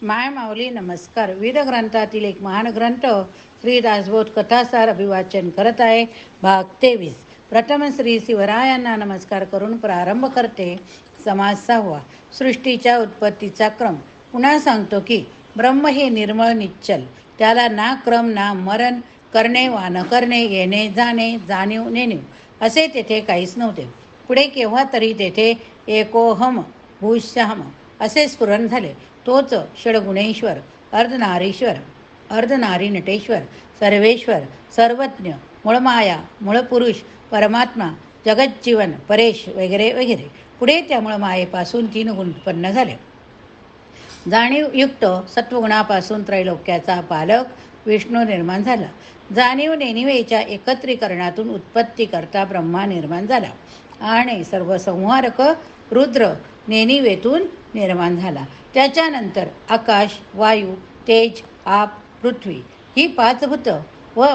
माय माऊली नमस्कार. विविध ग्रंथातील एक महान ग्रंथ श्री दासबोध कथासार अभिवाचन करत आहे. भाग 23. प्रथम श्री शिवरायांना नमस्कार करून प्रारंभ करते. समास 6. सृष्टीच्या उत्पत्तीचा क्रम. पुन्हा सांगतो की ब्रह्म हे निर्मळ निश्चल, त्याला ना क्रम ना मरण, करणे वा न करणे, येणे जाणे, जाणीव नेणीव असे तेथे काहीच नव्हते. पुढे केव्हा तरी तेथे एकोहम भूष्याम असे स्फुरण झाले. तोच षडगुणेश्वर, अर्धनारीश्वर, अर्धनारी नटेश्वर, सर्वेश्वर, सर्वज्ञ, मूळमाया, मूळपुरुष, परमात्मा, जगज्जीवन, परेश वगैरे वगैरे. पुढे त्या मूळमायेपासून 3 गुण उत्पन्न झाले. जाणीवयुक्त सत्वगुणापासून त्रैलोक्याचा पालक विष्णू निर्माण झाला. जाणीव नेणिवेच्या एकत्रीकरणातून उत्पत्ती करता ब्रह्मा निर्माण झाला आणि सर्व संहारक रुद्र नेणिवेतून निर्माण झाला. त्याच्यानंतर आकाश, वायू, तेज, आप, पृथ्वी ही 5 भूत व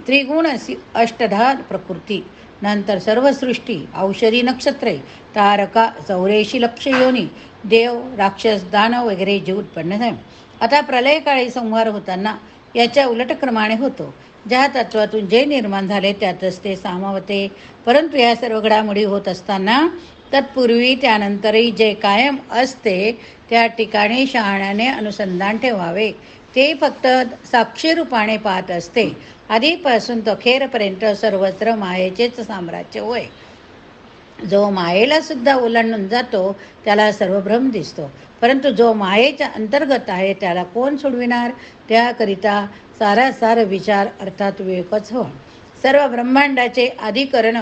त्रिगुण अशी 8 प्रकृती. नंतर सर्व सृष्टी, औषधी, नक्षत्रे, तारका, 84 लक्ष योनी, देव, राक्षस, दानव वगैरे जीव उत्पन्न झाले. आता प्रलयकाळी संहार होताना याच्या उलट क्रमाने होतो. ज्या तत्वातून जे निर्माण झाले त्यातच ते सामावते. परंतु या सर्व घडामोडी होत असताना तत्पूर्वी त्यानंतरही जे कायम असते त्या ठिकाणी शहाण्याने अनुसंधान ठेवावे. ते फक्त साक्षी रूपाने पाहत असते. आधीपासून तो अखेरपर्यंत सर्वत्र मायेचेच साम्राज्य होय. जो मायेला सुद्धा ओलांडून जातो त्याला सर्व भ्रम दिसतो. परंतु जो मायेच्या अंतर्गत आहे त्याला कोण सोडविणार? त्याकरिता सारासार विचार अर्थात विवेकच हवा. सर्व ब्रह्मांडाचे अधिकरण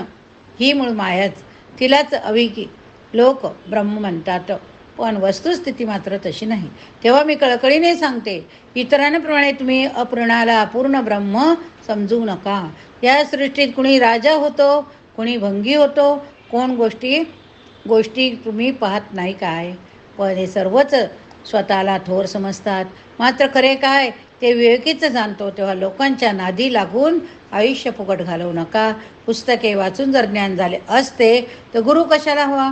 ही मूळ मायाच. तिलाच अविकी लोक ब्रह्म म्हणतात, पण वस्तुस्थिती मात्र तशी नाही. तेव्हा मी कळकळीने सांगते, इतरांप्रमाणे तुम्ही अपूर्णाला अपूर्ण ब्रह्म समजू नका. या सृष्टीत कुणी राजा होतो, कुणी भंगी होतो, कोण गोष्टी तुम्ही पाहत नाही काय? पण हे सर्वच स्वतःला थोर समजतात. मात्र खरे काय ते विवेकीच जाणतो. तेव्हा लोकांच्या नादी लागून आयुष्य फुकट घालवू नका. पुस्तके वाचून जर ज्ञान झाले असते तर गुरु कशाला हवा?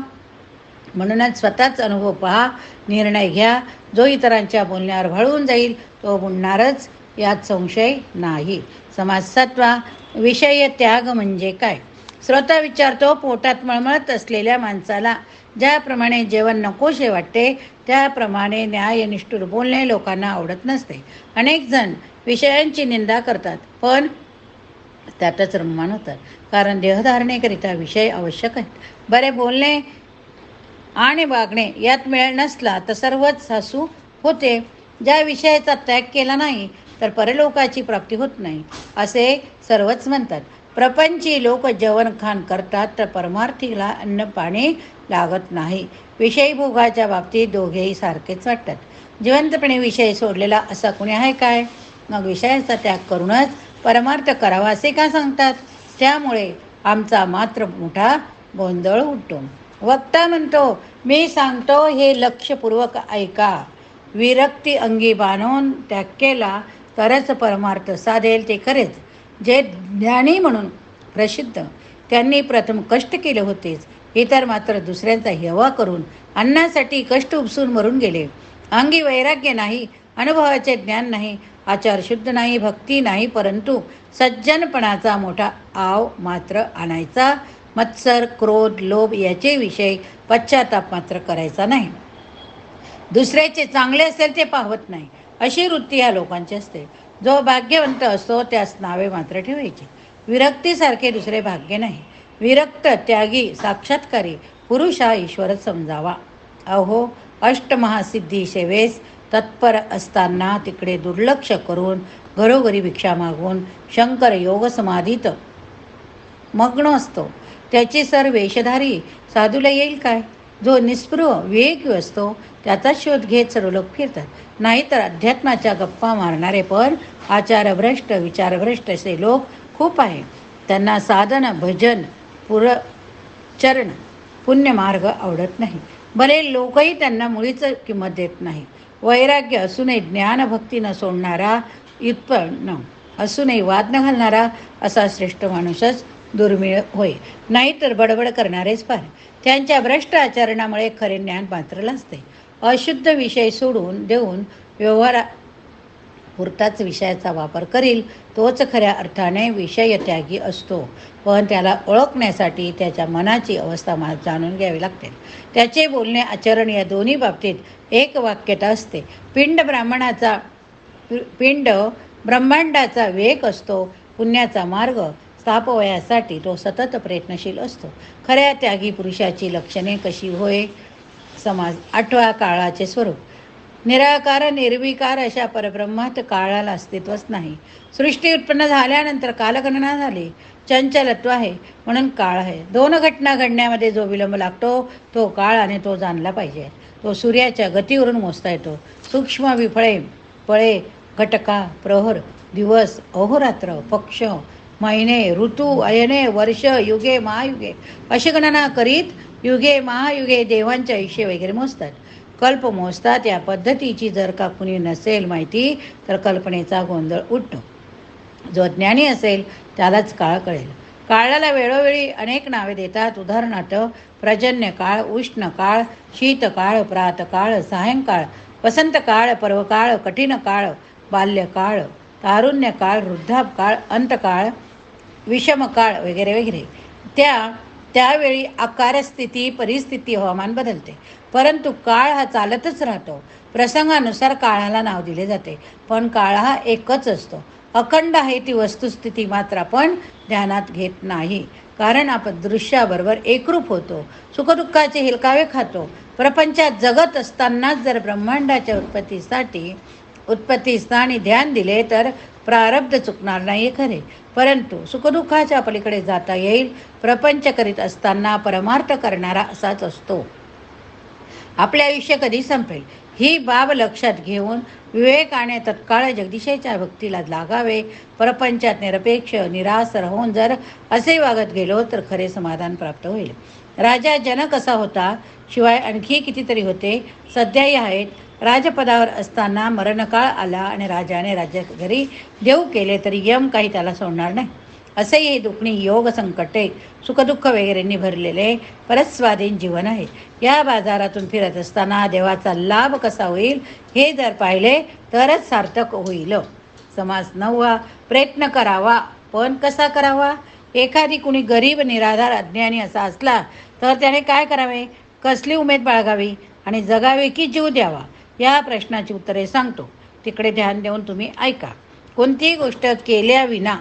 म्हणूनच स्वतःच अनुभव पहा, निर्णय घ्या. जो इतरांच्या बोलण्यावर भाळून जाईल तो बुडणारच, यात संशय नाही. समास 7. विषय त्याग म्हणजे काय? श्रोता विचारतो, पोटात मळमळत असलेल्या माणसाला ज्याप्रमाणे जेवण नकोशे वाटते त्याप्रमाणे न्यायनिष्ठुर बोलणे लोकांना आवडत नसते. अनेक जण विषयांची निंदा करतात पण त्यातच रममाण होतात. कारण देहधारणेकरिता विषय आवश्यक आहेत. बरे बोलणे आणि वागणे यात मेळ नसला तर सर्वच सासू होते. ज्या विषयाचा त्याग केला नाही तर परलोकाची प्राप्ती होत नाही असे सर्वच म्हणतात. प्रपंची लोक जेवण खाण करतात तर परमार्थीला अन्न पाणी लागत नाही. विषयी भोगाच्या बाबतीत दोघेही सारखेच वाटतात. जिवंतपणे विषय सोडलेला असा कुणी आहे काय? मग विषयाचा त्याग करूनच परमार्थ करावा असे का सांगतात? त्यामुळे आमचा मात्र मोठा गोंधळ उठतो. वक्ता म्हणतो, मी सांगतो हे लक्षपूर्वक ऐका. विरक्ती अंगी बांधून त्याग केला तरच परमार्थ साधेल ते खरेच. जे ज्ञानी म्हणून प्रसिद्ध त्यांनी प्रथम कष्ट केले होतेच. इतर मात्र दुसऱ्यांचा हेवा करून अन्नासाठी कष्ट उपसून मरून गेले. अंगी वैराग्य नाही, अनुभवाचे ज्ञान नाही, आचार शुद्ध नाही, भक्ती नाही, परंतु सज्जनपणाचा मोठा आव मात्र आणायचा. मत्सर, क्रोध, लोभ याचे विषय पश्चाताप मात्र करायचा नाही. दुसऱ्याचे चांगले असेल ते पाहत नाही अशी वृत्ती ह्या लोकांची असते. जो भाग्यवंत असतो त्यास नावे मात्र ठेवायची. विरक्तीसारखे दुसरे भाग्य नाही. विरक्त, त्यागी, साक्षात्कारी पुरुष हा ईश्वरच समजावा. अहो, अष्टमहासिद्धी सेवेस तत्पर असताना तिकडे दुर्लक्ष करून घरोघरी भिक्षा मागून शंकर योग समाधीत मग्न असतो. त्याची सर वेशधारी साधूला येईल काय? जो निस्पृह विवेकी असतो त्याचा शोध घेत सर्व लोक फिरतात. नाहीतर अध्यात्माच्या गप्पा मारणारे पण आचारभ्रष्ट, विचारभ्रष्ट असे लोक खूप आहे. त्यांना साधन, भजन, पुरचरण, पुण्यमार्ग आवडत नाही. भले लोकही त्यांना मुळीच किंमत देत नाही. वैराग्य असूनही ज्ञानभक्ती न सोडणारा, व्युत्पन्न असूनही वाद न घालणारा असा श्रेष्ठ माणूसच दुर्मिळ होय. नाहीतर बडबड करणारेच फार. त्यांच्या भ्रष्ट आचरणामुळे खरे ज्ञान मात्र लाजते. अशुद्ध विषय सोडून देऊन व्यवहारा पुरताच विषयाचा वापर करील तोच खऱ्या अर्थाने विषयत्यागी असतो. पण त्याला ओळखण्यासाठी त्याच्या मनाची अवस्था जाणून घ्यावी लागते. त्याचे बोलणे आचरण या दोन्ही बाबतीत एक वाक्यता असते. पिंड ब्रह्मांडाचा विवेक असतो. पुण्याचा मार्ग स्थापवयासाठी तो सतत प्रयत्नशील असतो. खऱ्या त्यागी पुरुषाची लक्षणे कशी होय? समाज 8 काळाचे स्वरूप. निराकार निर्विकार अशा परब्रह्मात काळाला अस्तित्वच नाही. सृष्टी उत्पन्न झाल्यानंतर कालगणना झाली. चंचलत्व आहे म्हणून काळ आहे. 2 घटना घडण्यामध्ये जो विलंब लागतो तो काळ आणि तो जाणला पाहिजे. तो सूर्याच्या गतीवरून मोजता येतो. सूक्ष्म विफळे पळे घटका प्रहर दिवस अहोरात्र पक्ष महिने ऋतू अयने वर्ष युगे महायुगे अशी गणना करीत युगे महायुगे देवांचे आयुष्य वगैरे मोजतात. कल्प मोजतात. या पद्धतीची जर का कुणी नसेल माहिती तर कल्पनेचा गोंधळ उठतो. जो ज्ञानी असेल त्यालाच काळ कळेल. काळाला वेळोवेळी अनेक नावे देतात. उदाहरणार्थ पर्जन्य काळ, उष्ण काळ, शीतकाळ, प्रातकाळ, सायंकाळ, वसंतकाळ, पर्वकाळ, कठीण काळ, बाल्यकाळ, तारुण्यकाळ, वृद्धापकाळ, अंतकाळ, विषमकाळ वगैरे वगैरे. त्यावेळी आकार स्थिती परिस्थिती हवामान बदलते, परंतु काळ हा चालतच राहतो. प्रसंगानुसार काळाला नाव दिले जाते, पण काळ हा एकच असतो. अखंड आहे ती वस्तुस्थिती मात्र आपण ध्यानात घेत नाही. कारण आपण दृश्याबरोबर एकरूप होतो. सुखदुःखाचे हिलकावे खातो. प्रपंचात जगत असतानाच जर ब्रह्मांडाच्या उत्पत्तीस्थानी ध्यान दिले तर प्रारब्ध चुकणार नाही खरे, परंतु सुखदुःखाच्या पलीकडे जाता येईल. प्रपंच करीत असताना परमार्थ करणारा असाच असतो. आपले आयुष्य कधी संपेल ही बाब लक्षात घेऊन विवेकाने तत्काळ जगदीशेच्या भक्तीला लागावे. प्रपंचात निरपेक्ष निराश राहून जर असे वागत गेलो तर खरे समाधान प्राप्त होईल. राजा जनक असा होता, शिवाय आणखी कितीतरी होते, सध्याही आहेत. राजपदावर असताना मरणकाळ आला आणि राजाने राज्य घरी देऊ केले तरी यम काही त्याला सोडणार नाही. असेही हे दुखणी योग संकटे सुखदुःख वगैरेंनी भरलेले परस्वाधीन जीवन आहे. या बाजारातून फिरत असताना देवाचा लाभ कसा होईल हे जर पाहिले तरच सार्थक होईल. समास 9. प्रयत्न करावा, पण कसा करावा? एखादी कुणी गरीब निराधार अज्ञानी असा असला तर त्याने काय करावे? कसली उमेद बाळगावी आणि जगावे की जीव द्यावा? या प्रश्नाची उत्तरे सांगतो. तिकडे ध्यान देऊन तुम्ही ऐका. कोणतीही गोष्ट केल्याविना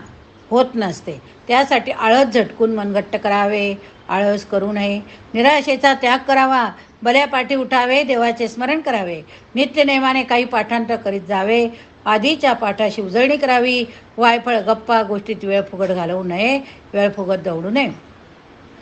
होत नसते. त्यासाठी आळस झटकून मनगट्ट करावे, आळस करू नये. निराशेचा त्याग करावा, भल्या पाठी उठावे, देवाचे स्मरण करावे. नित्यनेमाने काही पाठांतर करीत जावे. आधीच्या पाठाशी उजळणी करावी. वायफळ गप्पा गोष्टीत वेळ फुकट घालवू नये, वेळ फुकट दौडू नये.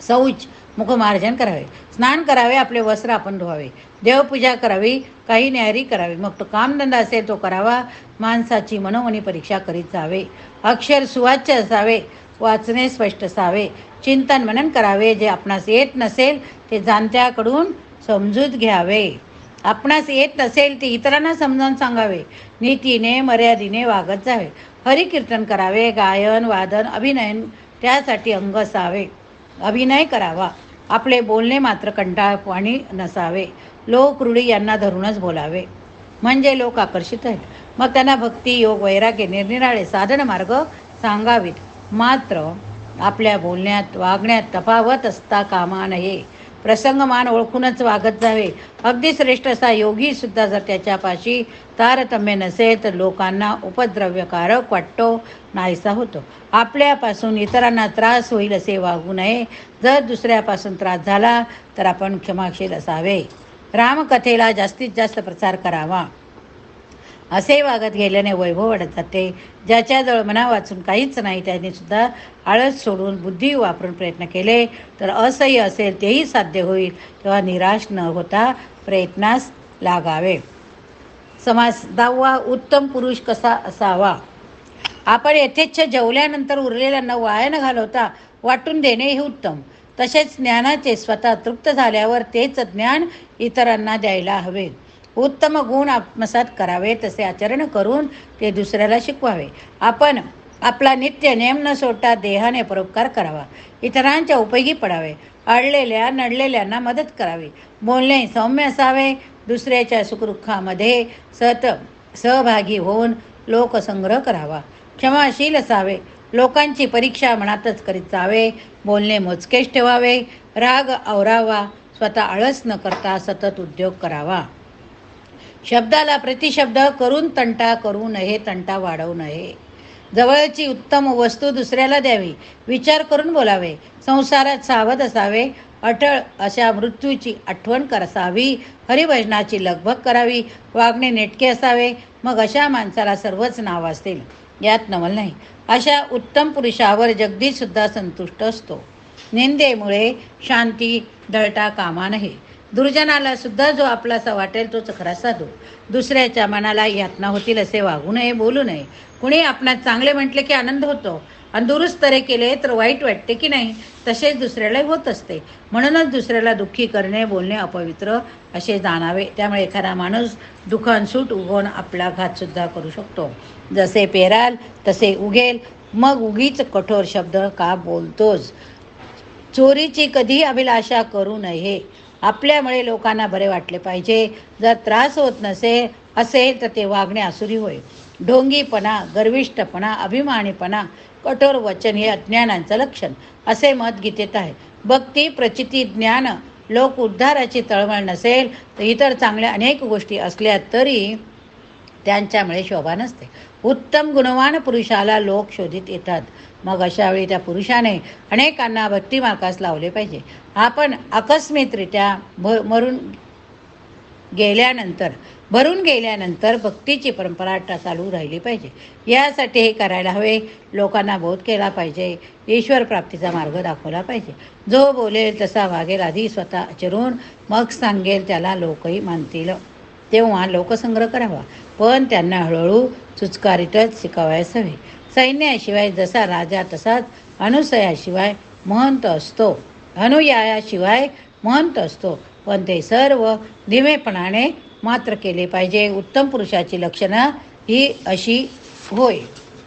शौच मुखमार्जन करावे, स्नान करावे, आपले वस्त्र आपण धुवावे, देवपूजा करावी, काही न्याहारी करावी. मग तो कामधंदा असेल तो करावा. माणसाची मनोमनी परीक्षा करीत जावे. अक्षर सुवाच्य असावे, वाचणे स्पष्ट असावे. चिंतन मनन करावे. जे आपणास येत नसेल ते जाणत्याकडून समजूत घ्यावे. आपणास येत नसेल ते इतरांना समजावून सांगावे. नीतीने मर्यादेने वागत जावे. हरिकीर्तन करावे. गायन वादन अभिनयन त्यासाठी अंग असावे. अभिनय करावा. आपले बोलणे मात्र कंटाळवाणी नसावे. लोक रूढी यांना धरूनच बोलावे, म्हणजे लोक आकर्षित आहेत. मग त्यांना भक्ती योग वैराग्य निरनिराळे साधन मार्ग सांगावीत. मात्र आपल्या बोलण्यात वागण्यात तफावत असता कामा नये. प्रसंगमान ओळखूनच वागत जावे. अगदी श्रेष्ठ असा योगी सुद्धा जर त्याच्यापाशी तारतम्य नसेल तर लोकांना उपद्रव्यकारक वाटतो, नाहीसा होतो. आपल्यापासून इतरांना त्रास होईल असे वागू नये. जर दुसऱ्यापासून त्रास झाला तर आपण क्षमाशील असावे. रामकथेला जास्तीत जास्त प्रचार करावा. असे वागत गेल्याने वैभव वाढत जाते. ज्याच्याजवळ मना वाचून काहीच नाही त्याने सुद्धा आळस सोडून बुद्धी वापरून प्रयत्न केले तर असह्य असेल तेही साध्य होईल. तेव्हा निराश न होता प्रयत्नास लागावे. समास 10. उत्तम पुरुष कसा असावा? आपण यथेच्छ जेवल्यानंतर उरलेल्यांना न वाया न घालवता वाटून देणे हे उत्तम. तसेच ज्ञानाचे स्वतः तृप्त झाल्यावर तेच ज्ञान इतरांना द्यायला हवे. उत्तम गुण आत्मसात करावे, तसे आचरण करून ते दुसऱ्याला शिकवावे. आपण आपला नित्य नेम न सोडता देहाने परोपकार करावा. इतरांच्या उपयोगी पडावे. अडलेल्या नडलेल्यांना मदत करावी. बोलणे सौम्य असावे. दुसऱ्याच्या सुखदुःखामध्ये सहभागी होऊन लोकसंग्रह करावा. क्षमाशील असावे. लोकांची परीक्षा मनातच करीत जावे. बोलणे मोजकेच ठेवावे. राग आवरावा. स्वतः आळस न करता सतत उद्योग करावा. शब्दाला प्रतिशब्द करून तंटा करू नये. तंटा वाढवू नये. जवळची उत्तम वस्तू दुसऱ्याला द्यावी. विचार करून बोलावे. संसारात सावध असावे. अटळ अशा मृत्यूची आठवण करावी. हरिभजनाची लगबग करावी. वागणे नेटके असावे. मग अशा माणसाला सर्वच नाव असतील, यात नवल नाही. अशा उत्तम पुरुषावर जगदीशसुद्धा संतुष्ट असतो. निंदेमुळे शांती ढळता कामा नये. दुर्जनाला सुद्धा जो आपलासा वाटेल तोच खरा साधू. दुसऱ्याच्या मनाला यातना होतील असे वागू नये, बोलू नये. कुणी आपणास चांगले म्हटले की आनंद होतो आणि दुरुस्तरे केले तर वाईट वाटते की नाही, तसेच दुसऱ्याला होत असते. म्हणूनच दुसऱ्याला दुःखी करणे, बोलणे अपवित्र असे जाणावे. त्यामुळे एखादा माणूस दुःखांसूट उगवून आपला घातसुद्धा करू शकतो. जसे पेराल तसे उगेल. मग उगीच कठोर शब्द का बोलतोस? चोरीची कधी अभिलाषा करू नये. आपल्यामुळे लोकांना बरे वाटले पाहिजे. जर त्रास होत असेल तर ते वागणे आसुरी होय. ढोंगीपणा, गर्विष्ठपणा, अभिमानीपणा, कठोर वचन हे अज्ञानांचं लक्षण असे मत गीतेत आहे. भक्ती, प्रचिती, ज्ञान, लोक उद्धाराची तळमळ नसेल तर इतर चांगल्या अनेक गोष्टी असल्या तरी त्यांच्यामुळे शोभा नसते. उत्तम गुणवान पुरुषाला लोक शोधित येतात. मग अशा वेळी त्या पुरुषाने अनेकांना भक्तिमार्गास लावले पाहिजे. आपण आकस्मिकरित्या भरून गेल्यानंतर भक्तीची परंपरा चालू राहिली पाहिजे. यासाठी हे करायला हवे. लोकांना बोध केला पाहिजे. ईश्वर प्राप्तीचा मार्ग दाखवला पाहिजे. जो बोलेल तसा वागेल. आधी स्वतः आचरून मग सांगेल त्याला लोकही मानतील. तेव्हा लोकसंग्रह करावा. पण त्यांना हळूहळू सुचकारीतच शिकवायस हवे. सैन्याशिवाय जसा राजा तसाच अनुयायाशिवाय महंत असतो. पण ते सर्व धीमेपणाने मात्र केले पाहिजे. उत्तम पुरुषाची लक्षणं ही अशी होय.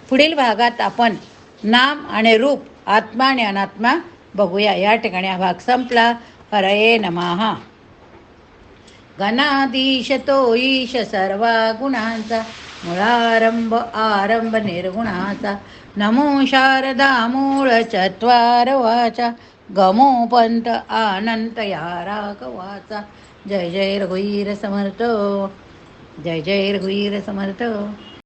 पुढील भागात आपण नाम आणि रूप, आत्मा आणि अनात्मा बघूया. या ठिकाणी हा भाग संपला. हरये नमः. गणाधीश तो ईश सर्वा गुणांचा, मुळारंभ आरंभ निर्गुणाचा. नमो शारदा मूळ चत्वार वाचा, गमो पंत अनंत या राघवाचा. जय जय रघुवीर समर्थ. जय जय रघुवीर समर्थ.